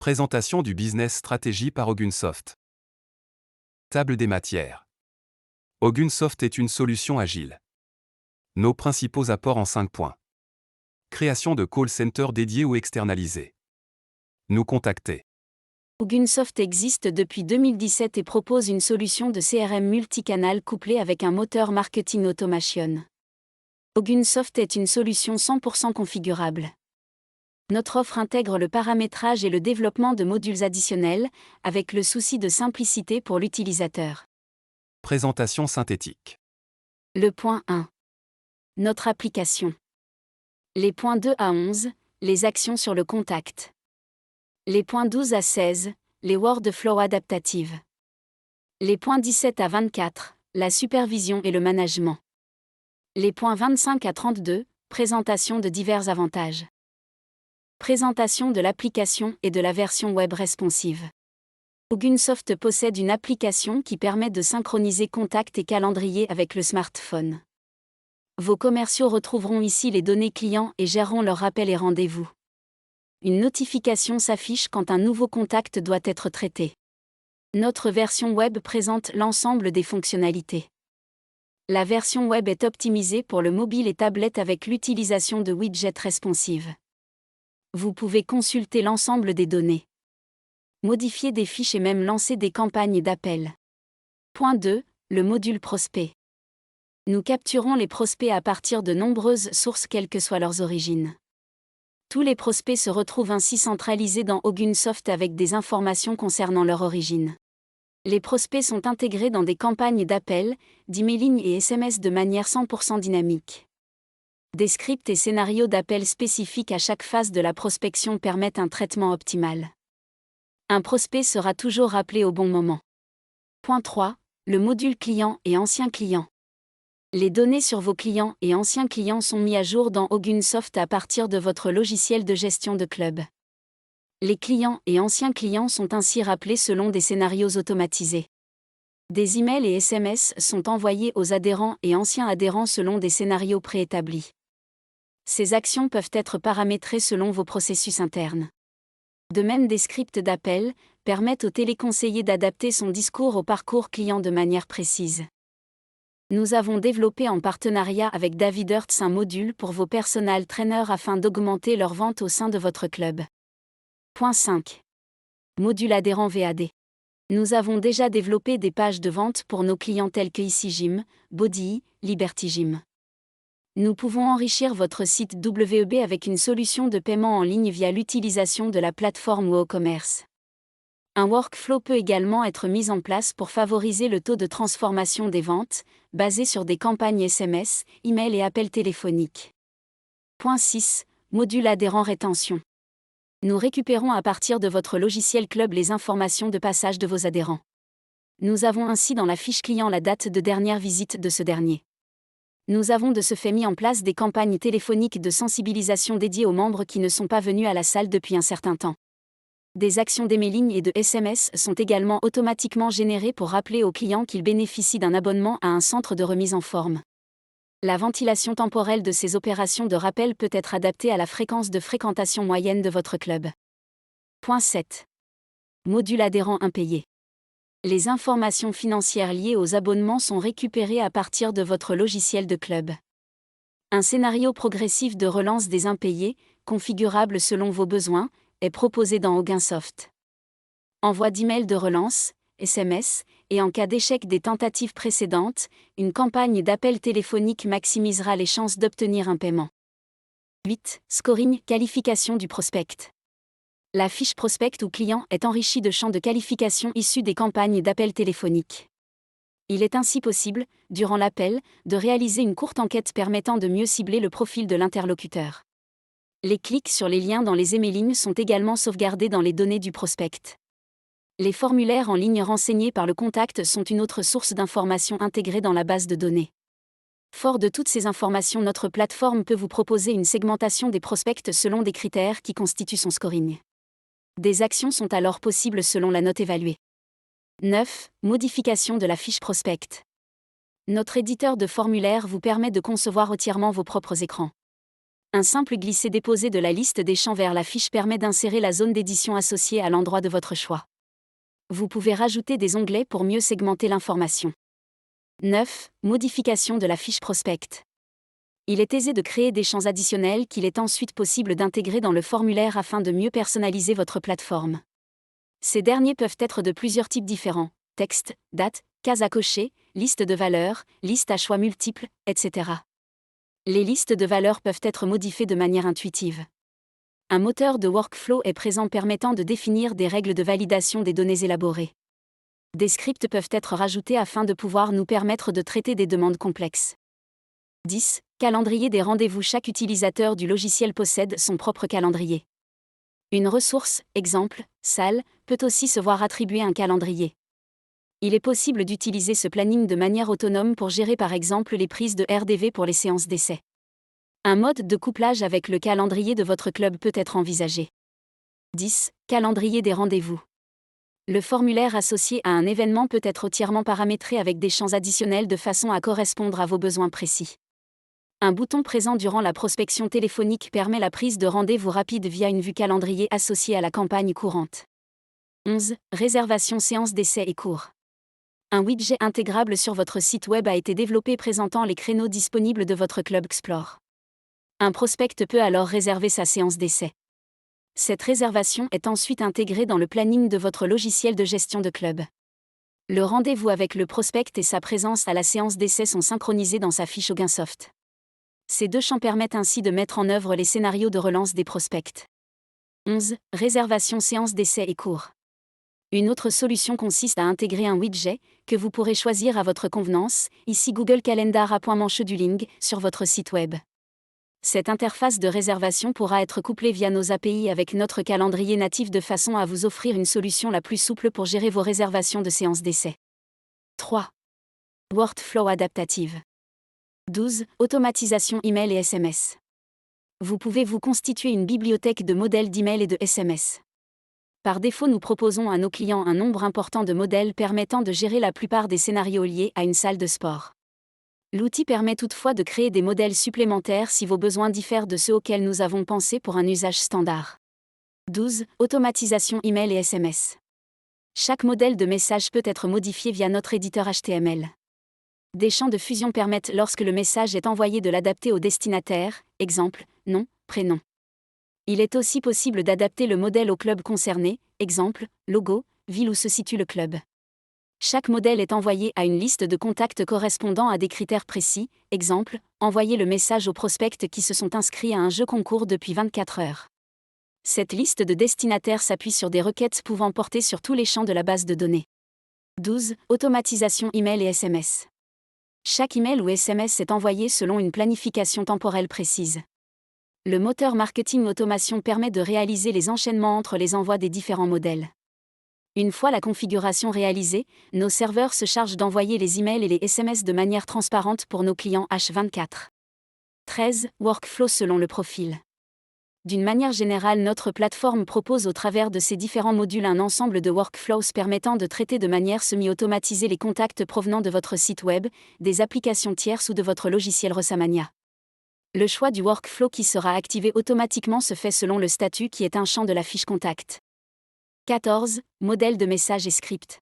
Présentation du Business Strategy par Ogunsoft. Table des matières. Ogunsoft est une solution agile. Nos principaux apports en 5 points. Création de call center dédié ou externalisé. Nous contacter. Ogunsoft existe depuis 2017 et propose une solution de CRM multicanal couplée avec un moteur marketing automation. Ogunsoft est une solution 100% configurable. Notre offre intègre le paramétrage et le développement de modules additionnels, avec le souci de simplicité pour l'utilisateur. Présentation synthétique. Le point 1. Notre application. Les points 2 à 11, les actions sur le contact. Les points 12 à 16, les workflows adaptatives. Les points 17 à 24, la supervision et le management. Les points 25 à 32, présentation de divers avantages. Présentation de l'application et de la version web responsive. Ogunsoft possède une application qui permet de synchroniser contact et calendrier avec le smartphone. Vos commerciaux retrouveront ici les données clients et géreront leurs rappels et rendez-vous. Une notification s'affiche quand un nouveau contact doit être traité. Notre version web présente l'ensemble des fonctionnalités. La version web est optimisée pour le mobile et tablette avec l'utilisation de widgets responsives. Vous pouvez consulter l'ensemble des données, modifier des fiches et même lancer des campagnes d'appel. Point 2. Le module prospect. Nous capturons les prospects à partir de nombreuses sources quelles que soient leurs origines. Tous les prospects se retrouvent ainsi centralisés dans Ogunsoft avec des informations concernant leur origine. Les prospects sont intégrés dans des campagnes d'appel, d'emailing et SMS de manière 100% dynamique. Des scripts et scénarios d'appel spécifiques à chaque phase de la prospection permettent un traitement optimal. Un prospect sera toujours rappelé au bon moment. Point 3. Le module client et ancien client. Les données sur vos clients et anciens clients sont mis à jour dans Ogunsoft à partir de votre logiciel de gestion de club. Les clients et anciens clients sont ainsi rappelés selon des scénarios automatisés. Des emails et SMS sont envoyés aux adhérents et anciens adhérents selon des scénarios préétablis. Ces actions peuvent être paramétrées selon vos processus internes. De même, des scripts d'appel permettent au téléconseiller d'adapter son discours au parcours client de manière précise. Nous avons développé en partenariat avec David Hertz un module pour vos personal trainers afin d'augmenter leur vente au sein de votre club. Point 5. Module adhérent VAD. Nous avons déjà développé des pages de vente pour nos clients tels que Easy Gym, Body, Liberty Gym. Nous pouvons enrichir votre site WEB avec une solution de paiement en ligne via l'utilisation de la plateforme WooCommerce. Un workflow peut également être mis en place pour favoriser le taux de transformation des ventes, basé sur des campagnes SMS, email et appels téléphoniques. Point 6. Module adhérent rétention. Nous récupérons à partir de votre logiciel club les informations de passage de vos adhérents. Nous avons ainsi dans la fiche client la date de dernière visite de ce dernier. Nous avons de ce fait mis en place des campagnes téléphoniques de sensibilisation dédiées aux membres qui ne sont pas venus à la salle depuis un certain temps. Des actions d'emailing et de SMS sont également automatiquement générées pour rappeler aux clients qu'ils bénéficient d'un abonnement à un centre de remise en forme. La ventilation temporelle de ces opérations de rappel peut être adaptée à la fréquence de fréquentation moyenne de votre club. Point 7. Module adhérent impayé. Les informations financières liées aux abonnements sont récupérées à partir de votre logiciel de club. Un scénario progressif de relance des impayés, configurable selon vos besoins, est proposé dans Ogunsoft. Envoi d'emails de relance, SMS, et en cas d'échec des tentatives précédentes, une campagne d'appel téléphonique maximisera les chances d'obtenir un paiement. 8. Scoring, qualification du prospect. La fiche prospect ou client est enrichie de champs de qualification issus des campagnes d'appel téléphonique. Il est ainsi possible, durant l'appel, de réaliser une courte enquête permettant de mieux cibler le profil de l'interlocuteur. Les clics sur les liens dans les emailings sont également sauvegardés dans les données du prospect. Les formulaires en ligne renseignés par le contact sont une autre source d'informations intégrée dans la base de données. Fort de toutes ces informations, notre plateforme peut vous proposer une segmentation des prospects selon des critères qui constituent son scoring. Des actions sont alors possibles selon la note évaluée. 9. Modification de la fiche prospect. Notre éditeur de formulaire vous permet de concevoir entièrement vos propres écrans. Un simple glisser-déposer de la liste des champs vers la fiche permet d'insérer la zone d'édition associée à l'endroit de votre choix. Vous pouvez rajouter des onglets pour mieux segmenter l'information. 9. Modification de la fiche prospect. Il est aisé de créer des champs additionnels qu'il est ensuite possible d'intégrer dans le formulaire afin de mieux personnaliser votre plateforme. Ces derniers peuvent être de plusieurs types différents: texte, date, case à cocher, liste de valeurs, liste à choix multiples, etc. Les listes de valeurs peuvent être modifiées de manière intuitive. Un moteur de workflow est présent permettant de définir des règles de validation des données élaborées. Des scripts peuvent être rajoutés afin de pouvoir nous permettre de traiter des demandes complexes. 10. Calendrier des rendez-vous. Chaque utilisateur du logiciel possède son propre calendrier. Une ressource, exemple, salle, peut aussi se voir attribuer un calendrier. Il est possible d'utiliser ce planning de manière autonome pour gérer par exemple les prises de RDV pour les séances d'essai. Un mode de couplage avec le calendrier de votre club peut être envisagé. 10. Calendrier des rendez-vous. Le formulaire associé à un événement peut être entièrement paramétré avec des champs additionnels de façon à correspondre à vos besoins précis. Un bouton présent durant la prospection téléphonique permet la prise de rendez-vous rapide via une vue calendrier associée à la campagne courante. 11. Réservation séance d'essai et cours. Un widget intégrable sur votre site web a été développé présentant les créneaux disponibles de votre Club Explore. Un prospect peut alors réserver sa séance d'essai. Cette réservation est ensuite intégrée dans le planning de votre logiciel de gestion de club. Le rendez-vous avec le prospect et sa présence à la séance d'essai sont synchronisés dans sa fiche Ogunsoft. Ces deux champs permettent ainsi de mettre en œuvre les scénarios de relance des prospects. 11. Réservation séance d'essai et cours. Une autre solution consiste à intégrer un widget, que vous pourrez choisir à votre convenance, ici Google Calendar à .scheduling, sur votre site web. Cette interface de réservation pourra être couplée via nos API avec notre calendrier natif de façon à vous offrir une solution la plus souple pour gérer vos réservations de séances d'essai. 3. Workflow adaptative. 12. Automatisation email et SMS. Vous pouvez vous constituer une bibliothèque de modèles d'email et de SMS. Par défaut, nous proposons à nos clients un nombre important de modèles permettant de gérer la plupart des scénarios liés à une salle de sport. L'outil permet toutefois de créer des modèles supplémentaires si vos besoins diffèrent de ceux auxquels nous avons pensé pour un usage standard. 12. Automatisation email et SMS. Chaque modèle de message peut être modifié via notre éditeur HTML. Des champs de fusion permettent, lorsque le message est envoyé, de l'adapter au destinataire, exemple, nom, prénom. Il est aussi possible d'adapter le modèle au club concerné, exemple, logo, ville où se situe le club. Chaque modèle est envoyé à une liste de contacts correspondant à des critères précis, exemple, envoyer le message aux prospects qui se sont inscrits à un jeu concours depuis 24 heures. Cette liste de destinataires s'appuie sur des requêtes pouvant porter sur tous les champs de la base de données. 12. Automatisation email et SMS. Chaque email ou SMS est envoyé selon une planification temporelle précise. Le moteur marketing automation permet de réaliser les enchaînements entre les envois des différents modèles. Une fois la configuration réalisée, nos serveurs se chargent d'envoyer les emails et les SMS de manière transparente pour nos clients H24. 13. Workflow selon le profil. D'une manière générale, notre plateforme propose au travers de ses différents modules un ensemble de workflows permettant de traiter de manière semi-automatisée les contacts provenant de votre site web, des applications tierces ou de votre logiciel Rossamania. Le choix du workflow qui sera activé automatiquement se fait selon le statut qui est un champ de la fiche contact. 14. Modèle de message et script.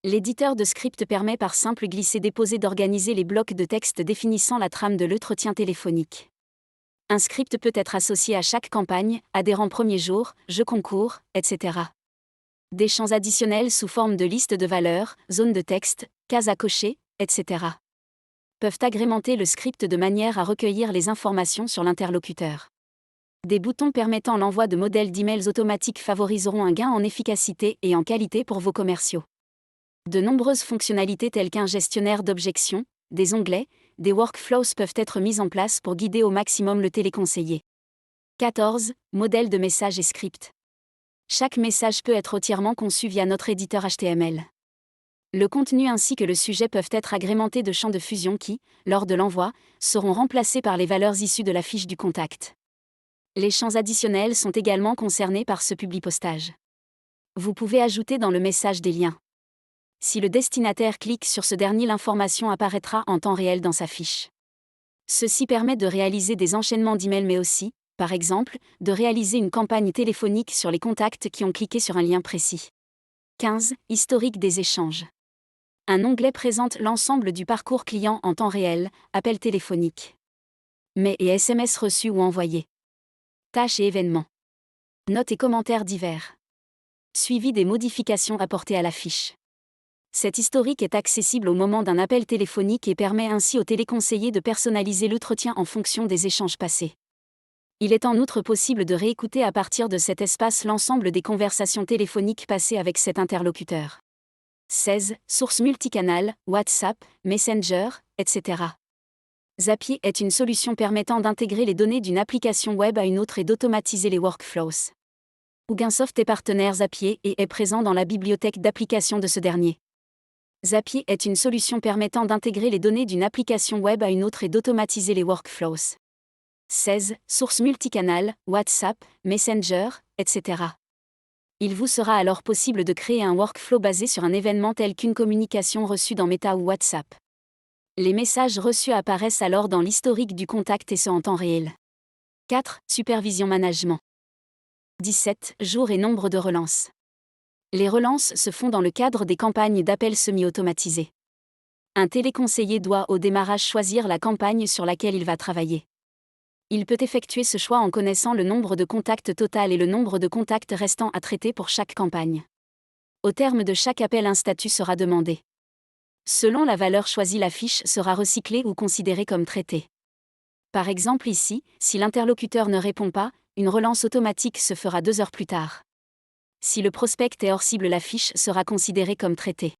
L'éditeur de script permet par simple glisser-déposer d'organiser les blocs de texte définissant la trame de l'entretien téléphonique. Un script peut être associé à chaque campagne, adhérent premier jour, jeu concours, etc. Des champs additionnels sous forme de liste de valeurs, zone de texte, cases à cocher, etc. peuvent agrémenter le script de manière à recueillir les informations sur l'interlocuteur. Des boutons permettant l'envoi de modèles d'emails automatiques favoriseront un gain en efficacité et en qualité pour vos commerciaux. De nombreuses fonctionnalités telles qu'un gestionnaire d'objections, des onglets, des workflows peuvent être mis en place pour guider au maximum le téléconseiller. 14. Modèle de message et script. Chaque message peut être entièrement conçu via notre éditeur HTML. Le contenu ainsi que le sujet peuvent être agrémentés de champs de fusion qui, lors de l'envoi, seront remplacés par les valeurs issues de la fiche du contact. Les champs additionnels sont également concernés par ce publipostage. Vous pouvez ajouter dans le message des liens. Si le destinataire clique sur ce dernier, l'information apparaîtra en temps réel dans sa fiche. Ceci permet de réaliser des enchaînements d'emails mais aussi, par exemple, de réaliser une campagne téléphonique sur les contacts qui ont cliqué sur un lien précis. 15. Historique des échanges. Un onglet présente l'ensemble du parcours client en temps réel, appels téléphoniques, mails et SMS reçus ou envoyés. Tâches et événements. Notes et commentaires divers. Suivi des modifications apportées à la fiche. Cet historique est accessible au moment d'un appel téléphonique et permet ainsi au téléconseiller de personnaliser l'entretien en fonction des échanges passés. Il est en outre possible de réécouter à partir de cet espace l'ensemble des conversations téléphoniques passées avec cet interlocuteur. 16. Sources multicanales, WhatsApp, Messenger, etc. Zapier est une solution permettant d'intégrer les données d'une application web à une autre et d'automatiser les workflows. Uginsoft est partenaire Zapier et est présent dans la bibliothèque d'applications de ce dernier. Zapier est une solution permettant d'intégrer les données d'une application web à une autre et d'automatiser les workflows. 16. Sources multicanales, WhatsApp, Messenger, etc. Il vous sera alors possible de créer un workflow basé sur un événement tel qu'une communication reçue dans Meta ou WhatsApp. Les messages reçus apparaissent alors dans l'historique du contact et ce en temps réel. 4. Supervision management. 17. Jours et nombre de relances. Les relances se font dans le cadre des campagnes d'appels semi-automatisées. Un téléconseiller doit au démarrage choisir la campagne sur laquelle il va travailler. Il peut effectuer ce choix en connaissant le nombre de contacts total et le nombre de contacts restants à traiter pour chaque campagne. Au terme de chaque appel, un statut sera demandé. Selon la valeur choisie, la fiche sera recyclée ou considérée comme traitée. Par exemple ici, si l'interlocuteur ne répond pas, une relance automatique se fera 2 heures plus tard. Si le prospect est hors cible, la fiche sera considérée comme traitée.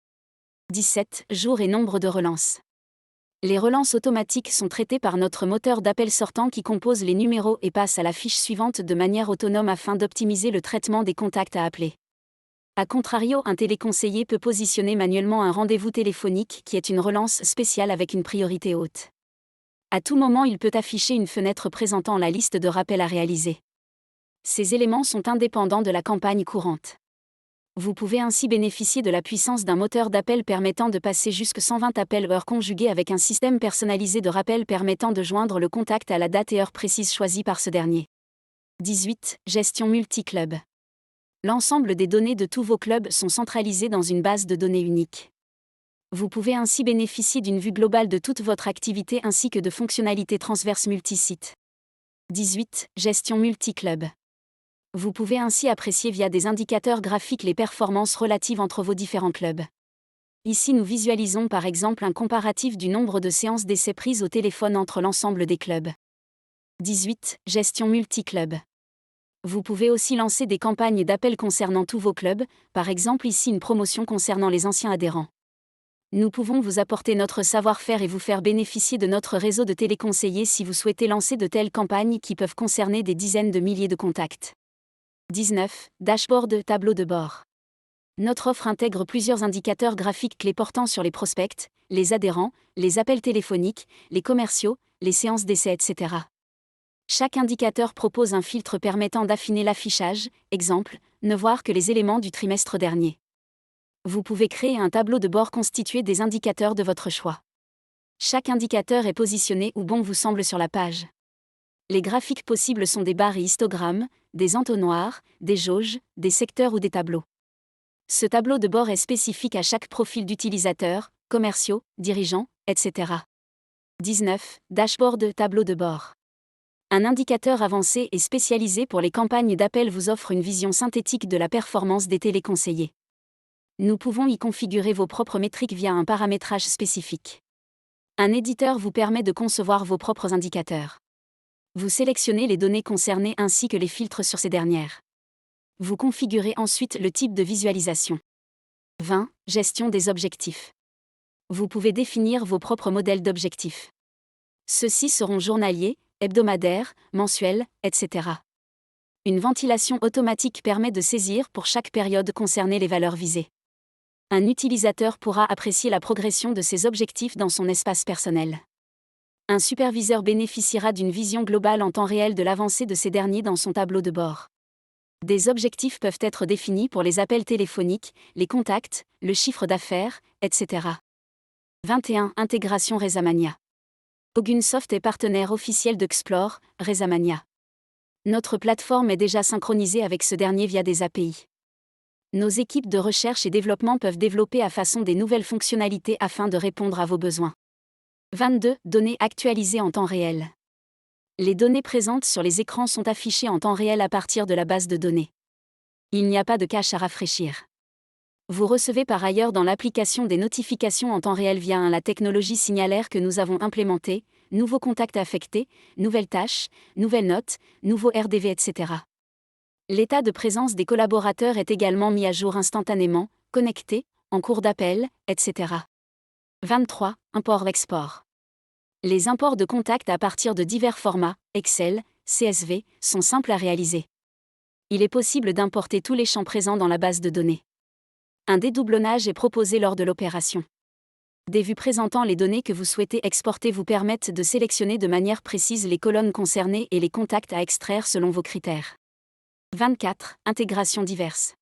17. Jours et nombre de relances. Les relances automatiques sont traitées par notre moteur d'appel sortant qui compose les numéros et passe à la fiche suivante de manière autonome afin d'optimiser le traitement des contacts à appeler. A contrario, un téléconseiller peut positionner manuellement un rendez-vous téléphonique qui est une relance spéciale avec une priorité haute. À tout moment, il peut afficher une fenêtre présentant la liste de rappels à réaliser. Ces éléments sont indépendants de la campagne courante. Vous pouvez ainsi bénéficier de la puissance d'un moteur d'appel permettant de passer jusqu'à 120 appels heure conjugués avec un système personnalisé de rappel permettant de joindre le contact à la date et heure précise choisie par ce dernier. 18. Gestion multi-club. L'ensemble des données de tous vos clubs sont centralisées dans une base de données unique. Vous pouvez ainsi bénéficier d'une vue globale de toute votre activité ainsi que de fonctionnalités transverses multi-sites. 18. Gestion multi-club. Vous pouvez ainsi apprécier via des indicateurs graphiques les performances relatives entre vos différents clubs. Ici nous visualisons par exemple un comparatif du nombre de séances d'essais prises au téléphone entre l'ensemble des clubs. 18. Gestion multi-club. Vous pouvez aussi lancer des campagnes d'appel concernant tous vos clubs, par exemple ici une promotion concernant les anciens adhérents. Nous pouvons vous apporter notre savoir-faire et vous faire bénéficier de notre réseau de téléconseillers si vous souhaitez lancer de telles campagnes qui peuvent concerner des dizaines de milliers de contacts. 19. Dashboard, tableau de bord. Notre offre intègre plusieurs indicateurs graphiques clés portant sur les prospects, les adhérents, les appels téléphoniques, les commerciaux, les séances d'essai, etc. Chaque indicateur propose un filtre permettant d'affiner l'affichage, exemple, ne voir que les éléments du trimestre dernier. Vous pouvez créer un tableau de bord constitué des indicateurs de votre choix. Chaque indicateur est positionné où bon vous semble sur la page. Les graphiques possibles sont des barres et histogrammes, des entonnoirs, des jauges, des secteurs ou des tableaux. Ce tableau de bord est spécifique à chaque profil d'utilisateurs, commerciaux, dirigeants, etc. 19. Dashboard, tableau de bord. Un indicateur avancé et spécialisé pour les campagnes d'appel vous offre une vision synthétique de la performance des téléconseillers. Nous pouvons y configurer vos propres métriques via un paramétrage spécifique. Un éditeur vous permet de concevoir vos propres indicateurs. Vous sélectionnez les données concernées ainsi que les filtres sur ces dernières. Vous configurez ensuite le type de visualisation. 20. Gestion des objectifs. Vous pouvez définir vos propres modèles d'objectifs. Ceux-ci seront journaliers, hebdomadaires, mensuels, etc. Une ventilation automatique permet de saisir pour chaque période concernée les valeurs visées. Un utilisateur pourra apprécier la progression de ses objectifs dans son espace personnel. Un superviseur bénéficiera d'une vision globale en temps réel de l'avancée de ces derniers dans son tableau de bord. Des objectifs peuvent être définis pour les appels téléphoniques, les contacts, le chiffre d'affaires, etc. 21. Intégration Rezamania. Ogunsoft est partenaire officiel d'Explore, Rezamania. Notre plateforme est déjà synchronisée avec ce dernier via des API. Nos équipes de recherche et développement peuvent développer à façon des nouvelles fonctionnalités afin de répondre à vos besoins. 22. Données actualisées en temps réel. Les données présentes sur les écrans sont affichées en temps réel à partir de la base de données. Il n'y a pas de cache à rafraîchir. Vous recevez par ailleurs dans l'application des notifications en temps réel via la technologie signalaire que nous avons implémentée, nouveaux contacts affectés, nouvelles tâches, nouvelles notes, nouveaux RDV, etc. L'état de présence des collaborateurs est également mis à jour instantanément, connectés, en cours d'appel, etc. 23. Import-export. Les imports de contacts à partir de divers formats, Excel, CSV, sont simples à réaliser. Il est possible d'importer tous les champs présents dans la base de données. Un dédoublonnage est proposé lors de l'opération. Des vues présentant les données que vous souhaitez exporter vous permettent de sélectionner de manière précise les colonnes concernées et les contacts à extraire selon vos critères. 24. Intégration diverse.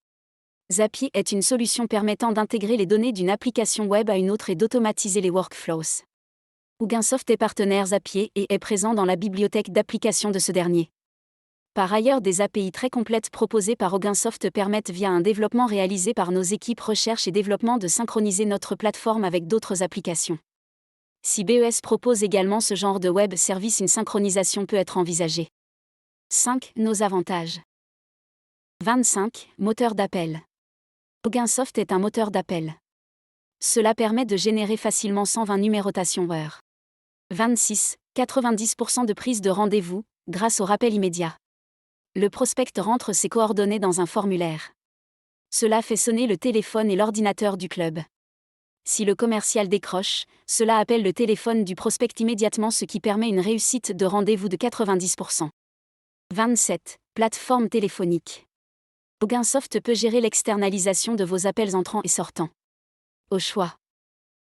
Zapier est une solution permettant d'intégrer les données d'une application web à une autre et d'automatiser les workflows. Ogunsoft est partenaire Zapier et est présent dans la bibliothèque d'applications de ce dernier. Par ailleurs, des API très complètes proposées par Ogunsoft permettent via un développement réalisé par nos équipes recherche et développement de synchroniser notre plateforme avec d'autres applications. Si BES propose également ce genre de web service, une synchronisation peut être envisagée. 5. Nos avantages. 25. Moteur d'appel. Ogunsoft est un moteur d'appel. Cela permet de générer facilement 120 numérotations heure. 26. 90% de prise de rendez-vous, grâce au rappel immédiat. Le prospect rentre ses coordonnées dans un formulaire. Cela fait sonner le téléphone et l'ordinateur du club. Si le commercial décroche, cela appelle le téléphone du prospect immédiatement, ce qui permet une réussite de rendez-vous de 90%. 27. Plateforme téléphonique. Ogunsoft peut gérer l'externalisation de vos appels entrants et sortants. Au choix.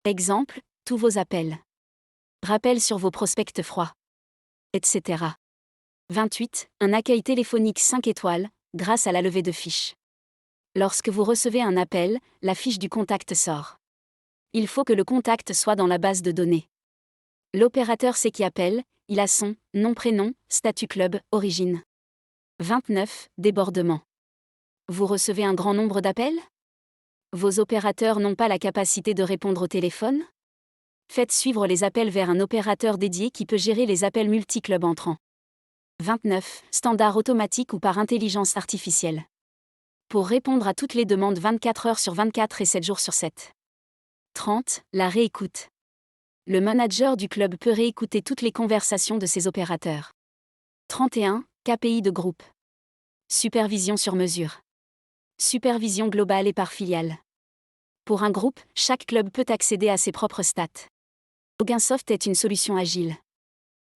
Exemple, tous vos appels. Rappel sur vos prospects froids. Etc. 28. Un accueil téléphonique 5 étoiles, grâce à la levée de fiche. Lorsque vous recevez un appel, la fiche du contact sort. Il faut que le contact soit dans la base de données. L'opérateur sait qui appelle, il a son nom, prénom, statut club, origine. 29. Débordement. Vous recevez un grand nombre d'appels ? Vos opérateurs n'ont pas la capacité de répondre au téléphone ? Faites suivre les appels vers un opérateur dédié qui peut gérer les appels multi-clubs entrants. 29. Standard automatique ou par intelligence artificielle. Pour répondre à toutes les demandes 24 heures sur 24 et 7 jours sur 7. 30. La réécoute. Le manager du club peut réécouter toutes les conversations de ses opérateurs. 31. KPI de groupe. Supervision sur mesure. Supervision globale et par filiale. Pour un groupe, chaque club peut accéder à ses propres stats. Ogunsoft est une solution agile.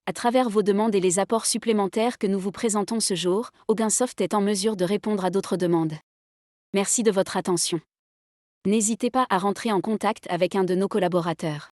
À travers vos demandes et les apports supplémentaires que nous vous présentons ce jour, Ogunsoft est en mesure de répondre à d'autres demandes. Merci de votre attention. N'hésitez pas à rentrer en contact avec un de nos collaborateurs.